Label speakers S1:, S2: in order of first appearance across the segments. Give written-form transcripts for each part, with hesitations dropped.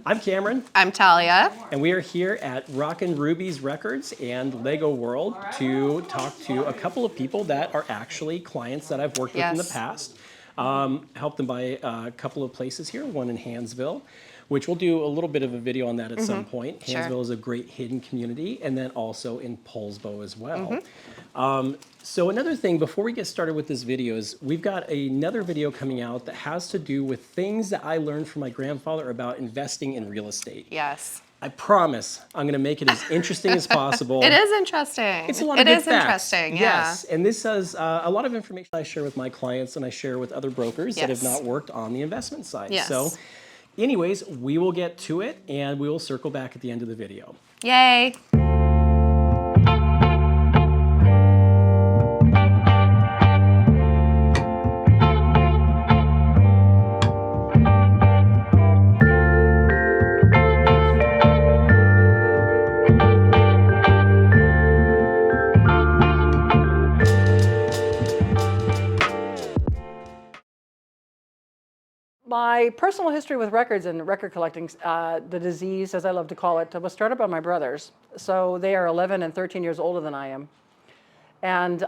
S1: I'm Cameron.
S2: I'm Talia.
S1: And we are here at Rockin Ruby's Records and Lego World to talk to a couple of people that are actually clients that I've worked with in the past. Helped them buy a couple of places here, one in Hansville, which we'll do a little bit of a video on that at some point. Hansville is a great hidden community, and then also in Poulsbo as well. So another thing before we get started with this video is we've got another video coming out that has to do with things that I learned from my grandfather about investing in real estate.
S2: Yes.
S1: I promise I'm going to make it as interesting as possible.
S2: It is interesting.
S1: It's a lot of good facts.
S2: Interesting, yeah.
S1: Yes, and this has a lot of information I share with my clients and I share with other brokers that have not worked on the investment side.
S2: Yes.
S1: So anyways, we will get to it and we will circle back at the end of the video.
S2: Yay.
S3: My personal history with records and record collecting, the disease, as I love to call it, was started by my brothers. So they are 11 and 13 years older than I am. And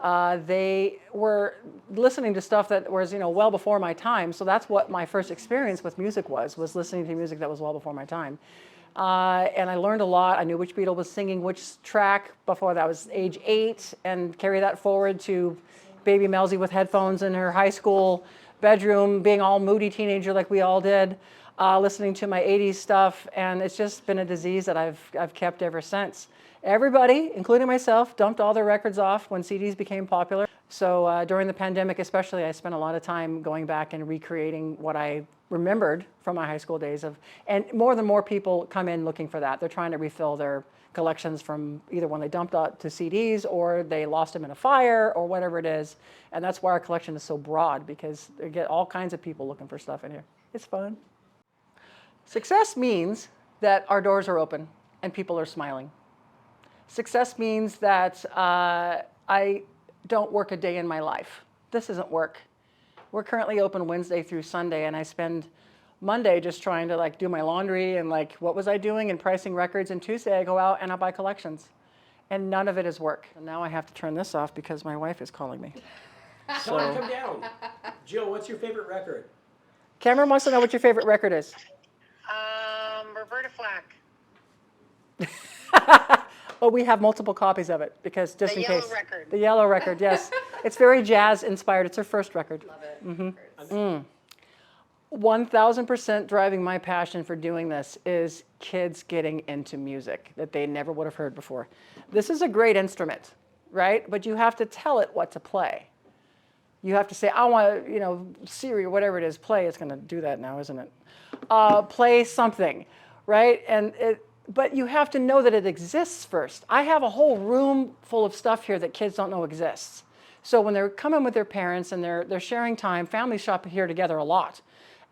S3: they were listening to stuff that was, well before my time. So that's what my first experience with music was listening to music that was well before my time. And I learned a lot. I knew which Beatle was singing which track before that was age 8, and carry that forward to baby Melzy with headphones in her high school bedroom, being all moody teenager like we all did, listening to my 80s stuff, and it's just been a disease that I've kept ever since. Everybody, including myself, dumped all their records off when CDs became popular. So during the pandemic especially, I spent a lot of time going back and recreating what I remembered from my high school days and more and more people come in looking for that. They're trying to refill their collections from either when they dumped out to CDs or they lost them in a fire or whatever it is. And that's why our collection is so broad, because they get all kinds of people looking for stuff in here. It's fun. Success means that our doors are open and people are smiling. Success means that I don't work a day in my life. This isn't work. We're currently open Wednesday through Sunday, and I spend Monday just trying to do my laundry and what was I doing and pricing records, and Tuesday I go out and I buy collections. And none of it is work. And now I have to turn this off because my wife is calling me.
S1: So come down. Jill, what's your favorite record?
S3: Cameron wants to know what your favorite record is.
S4: Roberta Flack.
S3: Well, we have multiple copies of it because just in case.
S4: The yellow record.
S3: The yellow record, yes. It's very jazz inspired. It's her first record.
S2: Love it.
S3: 1000% driving my passion for doing this is kids getting into music that they never would have heard before. This is a great instrument, right? But you have to tell it what to play. You have to say, I want to, Siri or whatever it is, play. It's going to do that now, isn't it? Play something, right? But you have to know that it exists first. I have a whole room full of stuff here that kids don't know exists. So when they're coming with their parents and they're sharing time, families shop here together a lot.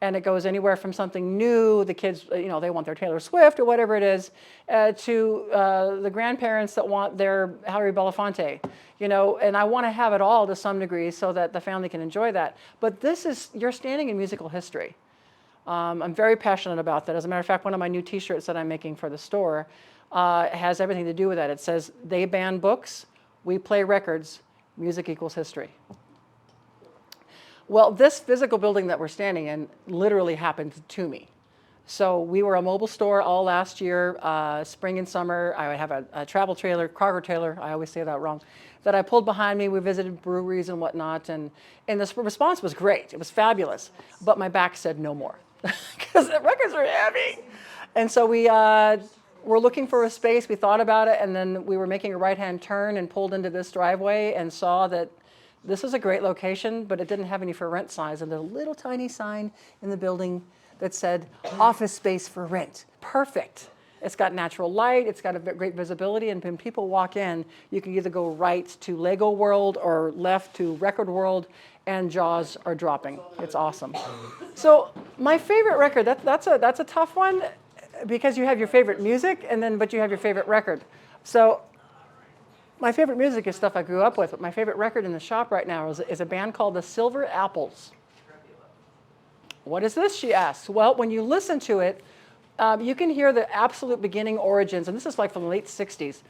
S3: And it goes anywhere from something new, the kids, they want their Taylor Swift or whatever it is, to the grandparents that want their Harry Belafonte, and I want to have it all to some degree so that the family can enjoy that. But you're standing in musical history. I'm very passionate about that. As a matter of fact, one of my new t-shirts that I'm making for the store has everything to do with that. It says, they ban books, we play records, music equals history. Well, this physical building that we're standing in literally happened to me. So we were a mobile store all last year, spring and summer. I have a travel trailer, cargo trailer, I always say that wrong, that I pulled behind me. We visited breweries and whatnot, and this response was great. It was fabulous. But my back said no more, because the records are heavy. And so we were looking for a space. We thought about it, and then we were making a right-hand turn and pulled into this driveway and saw that this is a great location, but it didn't have any for rent signs. And there's a little tiny sign in the building that said, office space for rent. Perfect. It's got natural light, it's got a great visibility, and when people walk in, you can either go right to Lego World or left to Record World, and jaws are dropping. It's awesome. So my favorite record, that's a tough one, because you have your favorite music, but you have your favorite record. So my favorite music is stuff I grew up with, but my favorite record in the shop right now is a band called the Silver Apples. What is this, she asks? Well, when you listen to it, You can hear the absolute beginning origins, and this is like from the late 60s.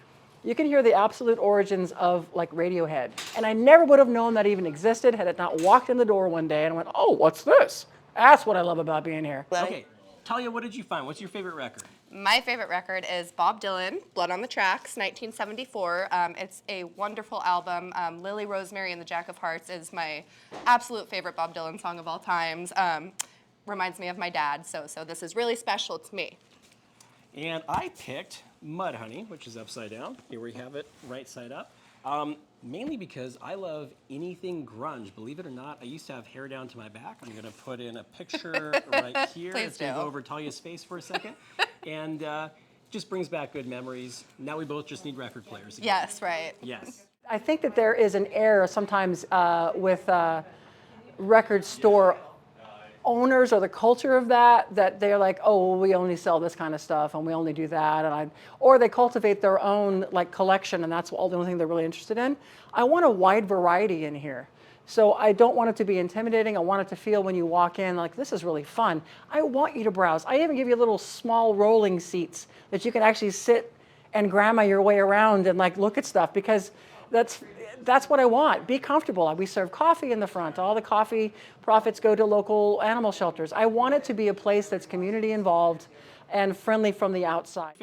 S3: You can hear the absolute origins of like Radiohead. And I never would have known that even existed had it not walked in the door one day and went, oh, what's this? That's what I love about being here.
S1: Okay, Talia, what did you find? What's your favorite record?
S2: My favorite record is Bob Dylan, Blood on the Tracks, 1974. It's a wonderful album. Lily Rosemary and the Jack of Hearts is my absolute favorite Bob Dylan song of all times. Reminds me of my dad, so this is really special to me.
S1: And I picked Mudhoney, which is upside down. Here we have it right side up. Mainly because I love anything grunge. Believe it or not, I used to have hair down to my back. I'm gonna put in a picture right here.
S2: Please
S1: It's gonna
S2: do.
S1: go over Talia's face for a second. And just brings back good memories. Now we both just need record players again.
S2: Yes, right.
S1: Yes.
S3: I think that there is an error sometimes with record store owners or the culture of that they're like, oh, well, we only sell this kind of stuff and we only do that, or they cultivate their own like collection and that's all the only thing they're really interested in. I want a wide variety in here. So I don't want it to be intimidating. I want it to feel when you walk in like, this is really fun. I want you to browse. I even give you little small rolling seats that you can actually sit and grandma your way around and like look at stuff, because that's what I want. Be comfortable. We serve coffee in the front. All the coffee profits go to local animal shelters. I want it to be a place that's community involved and friendly from the outside.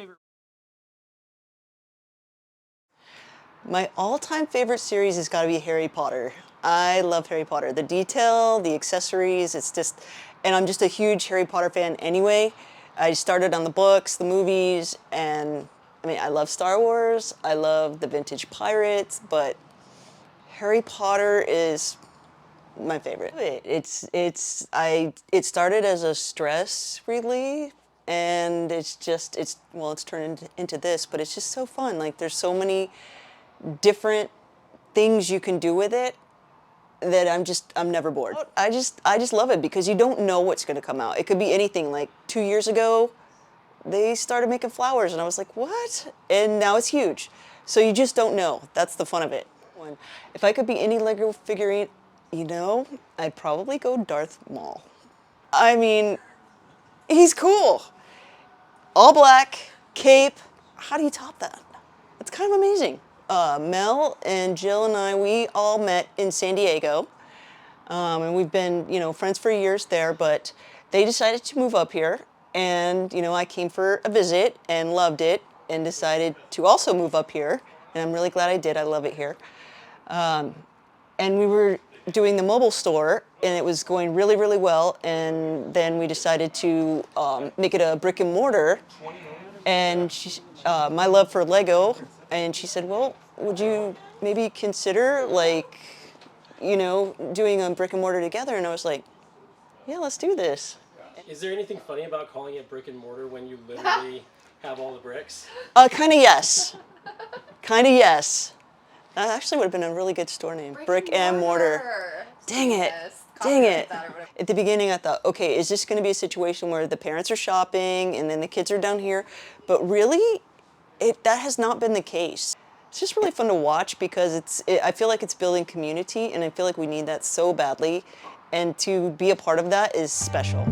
S5: My all-time favorite series has got to be Harry Potter. I love Harry Potter. The detail, the accessories, it's just, and I'm just a huge Harry Potter fan anyway. I started on the books, the movies, and I mean, I love Star Wars. I love the vintage pirates, but Harry Potter is my favorite. It started as a stress relief, and it's turned into this, but it's just so fun. Like, there's so many different things you can do with it that I'm never bored. I just love it because you don't know what's going to come out. It could be anything. Like 2 years ago, they started making flowers, and I was like, what? And now it's huge. So you just don't know. That's the fun of it. If I could be any Lego figurine, I'd probably go Darth Maul. I mean, he's cool. All black, cape. How do you top that? It's kind of amazing. Mel and Jill and I, we all met in San Diego. And we've been, friends for years there, but they decided to move up here. And, I came for a visit and loved it and decided to also move up here. And I'm really glad I did. I love it here. And we were doing the mobile store, and it was going really, really well. And then we decided to make it a brick and mortar. And my love for Lego, and she said, well, would you maybe consider doing a brick and mortar together? And I was like, yeah, let's do this.
S1: Is there anything funny about calling it brick and mortar when you literally have all the bricks?
S5: Kind of yes. That actually would have been a really good store name. Brick and mortar. Dang it. At the beginning I thought, okay, is this going to be a situation where the parents are shopping and then the kids are down here? But really, that has not been the case. It's just really fun to watch because I feel like it's building community, and I feel like we need that so badly. And to be a part of that is special.